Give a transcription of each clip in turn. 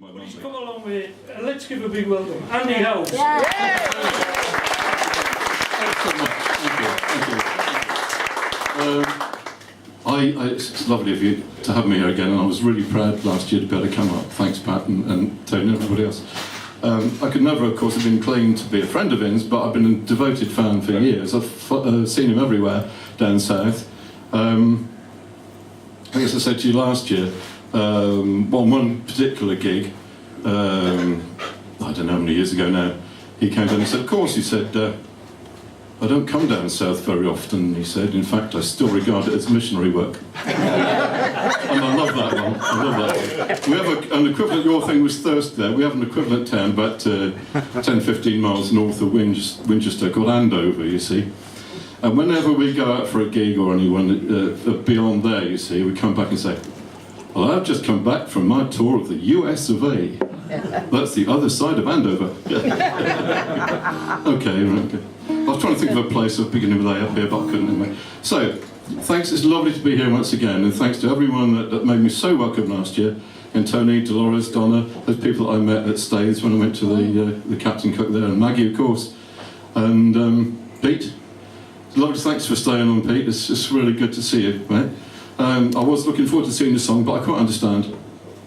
my But he's Monday. come along with it. Let's give a big welcome. Andy House. Thank you. It's lovely of you to have me here again, and I was really proud last year to be able to come up. Thanks, Pat and Tony and everybody else. I could never, of course, have been claimed to be a friend of Ian's, but I've been a devoted fan for years. I've seen him everywhere down south. I guess I said to you last year, on one particular gig, I don't know how many years ago now, he came down and said, of course, he said, I don't come down south very often, he said. In fact, I still regard it as missionary work. And I love that one. I love that one. We have an equivalent, your thing was Thursday, we have an equivalent town about 10-15 miles north of Winchester called Andover, you see. And whenever we go out for a gig or anyone beyond there, you see, we come back and say, well, I've just come back from my tour of the US of A. That's the other side of Andover. Okay. I was trying to think of a place of beginning with A up here, but I couldn't anyway. So, thanks, it's lovely to be here once again, and thanks to everyone that made me so welcome last year, and Tony, Dolores, Donna, those people that I met at Staithes when I went to the Captain Cook there, and Maggie, of course, and Pete. Lovely, thanks for staying on, Pete. It's just really good to see you, mate. I was looking forward to seeing the song, but I quite understand.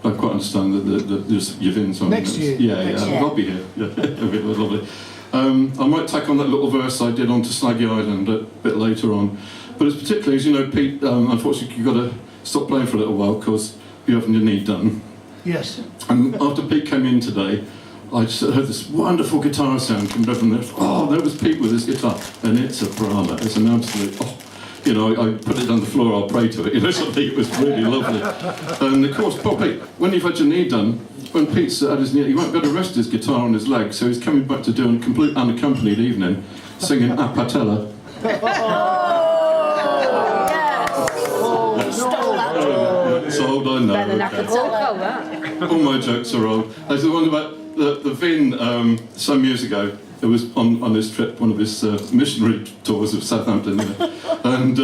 that you've in something. Next year. Yeah, I'll be here. Yeah, it'll be lovely. I might tack on that little verse I did onto Slaggy Island a bit later on. But it's particularly, as you know, Pete, unfortunately you've got to stop playing for a little while because you're having your knee done. Yes. And after Pete came in today, I just heard this wonderful guitar sound coming up from there. Oh, there was Pete with his guitar. And it's a Brahma. It's an absolute, you know, I put it on the floor, I'll pray to it. You know, something, it was really lovely. And of course, Paul Pete, when you've had your knee done, when Pete's at his knee, he won't be able to rest his guitar on his leg, so he's coming back to do a complete unaccompanied evening, singing A Patella. It's old, I know. All my jokes are old. There's the one about the Vin some years ago. It was on his trip, one of his missionary tours of Southampton, and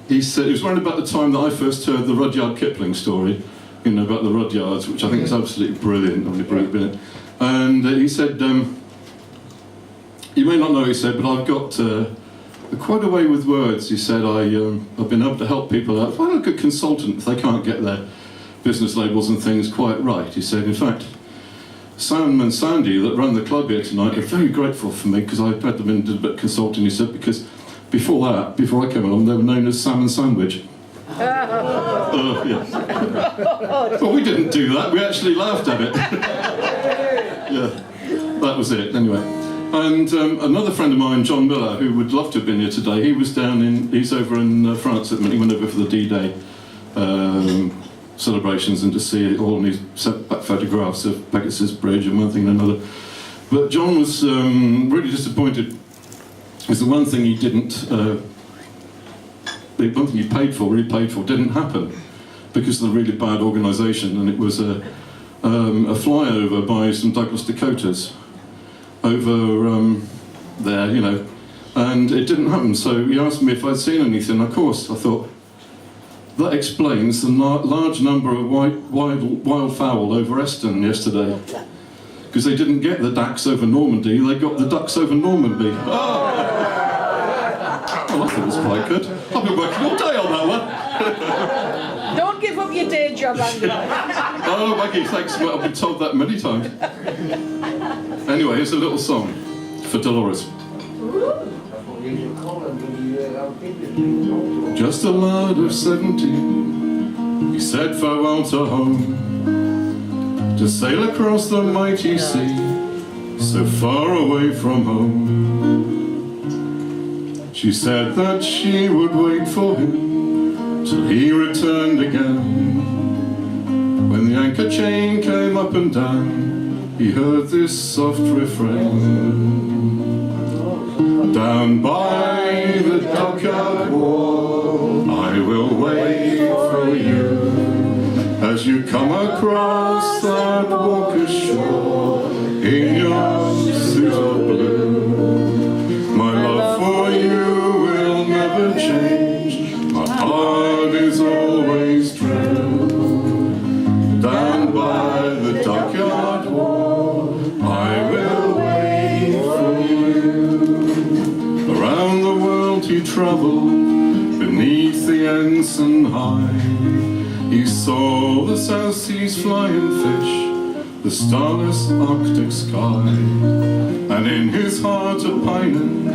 he said it was around about the time that I first heard the Rudyard Kipling story, you know, about the Rudyards, which I think is absolutely brilliant. And he said, you may not know, he said, but I've got quite a way with words. He said, I've been able to help people out. I'm a good consultant if they can't get their business labels and things quite right. He said, in fact, Sam and Sandy that run the club here tonight are very grateful for me because I had them in and did a bit of consulting. He said, because before I came along, they were known as Sam and Sandwich. Yes. Well, we didn't do that, we actually laughed at it. Yeah, that was it, anyway. And another friend of mine, John Miller, who would love to have been here today, he's over in France at the minute. He went over for the D-Day celebrations and to see it all, and he sent back photographs of Pegasus Bridge and one thing and another. But John was really disappointed because the one thing he didn't, the one thing he really paid for, didn't happen because of the really bad organisation, and it was a flyover by some Douglas Dakotas over there, you know, and it didn't happen. So he asked me if I'd seen anything. Of course, I thought, that explains the large number of wildfowl over Eston yesterday. Because they didn't get the ducks over Normandy, they got the ducks over Normandy. Oh. Well, I thought it was quite good. I've been working all day on that one. Don't give up your day job, Andy. Oh, Maggie, thanks. I've been told that many times. Anyway, here's a little song for Dolores. Just a lad of 17, he said farewell to home, to sail across the mighty sea, so far away from home. She said that she would wait for him till he returned again. When the anchor chain came up and down, he heard this soft refrain. Down by the dockyard wall, I will wait for you as you come across that walk ashore in your suit of blue. My love for you will never change, my heart is always true. Down by the dockyard he travelled beneath the ensign high. He saw the South Seas flying fish, the starless Arctic sky, and in his heart a pining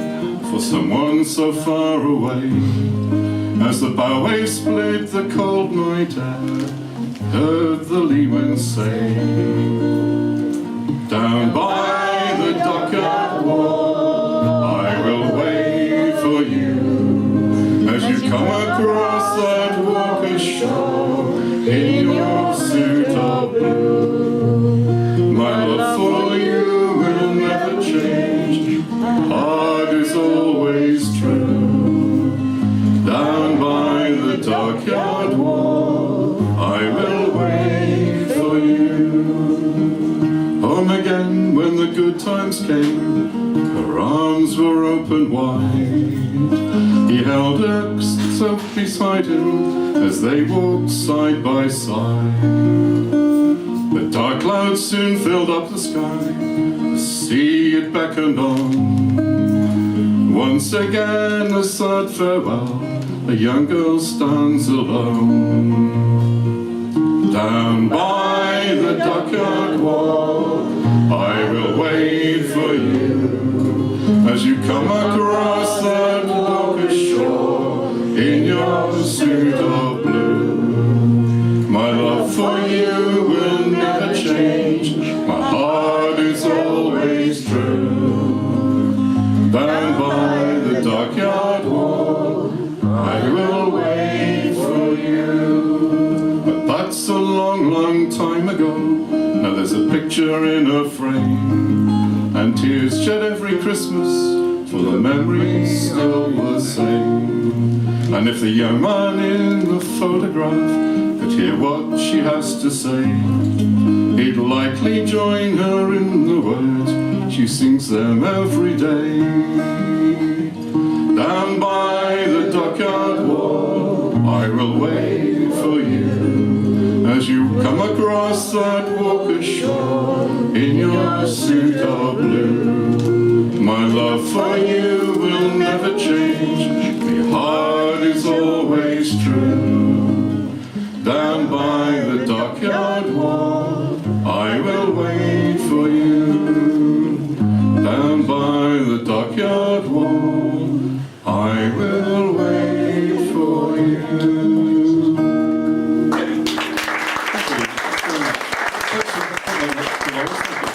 for someone so far away. As the bow wave split the cold night air, heard the lee wind say, down by the dockyard wall I will wait for you, as you come across that walk ashore in your suit of blue. My love for you will never change, my heart is always true. Down by the dockyard wall I will wait for you. Home again when the good times came, her arms were open wide. He held her so beside him as they walked side by side. The dark clouds soon filled up the sky, the sea it beckoned on. Once again a sad farewell, a young girl stands alone. Down by the dockyard wall I will wait for you, as you come across that walk ashore in your suit of blue. My love for you will never change, my heart is always true. Down by the dockyard wall I will wait for you. But that's a long, long time ago. Now there's a picture in a frame, and tears shed every Christmas, for the memory's still the same. And if the young man in the photograph could hear what she has to say, he'd likely join her in the words she sings them every day. Down by the dockyard wall I will wait for you, as you come across that walk ashore in your suit of blue. My love for you will never change, my heart is always true. Down by the dockyard wall I will wait for you. Down by the dockyard wall I will wait for you. Thank you.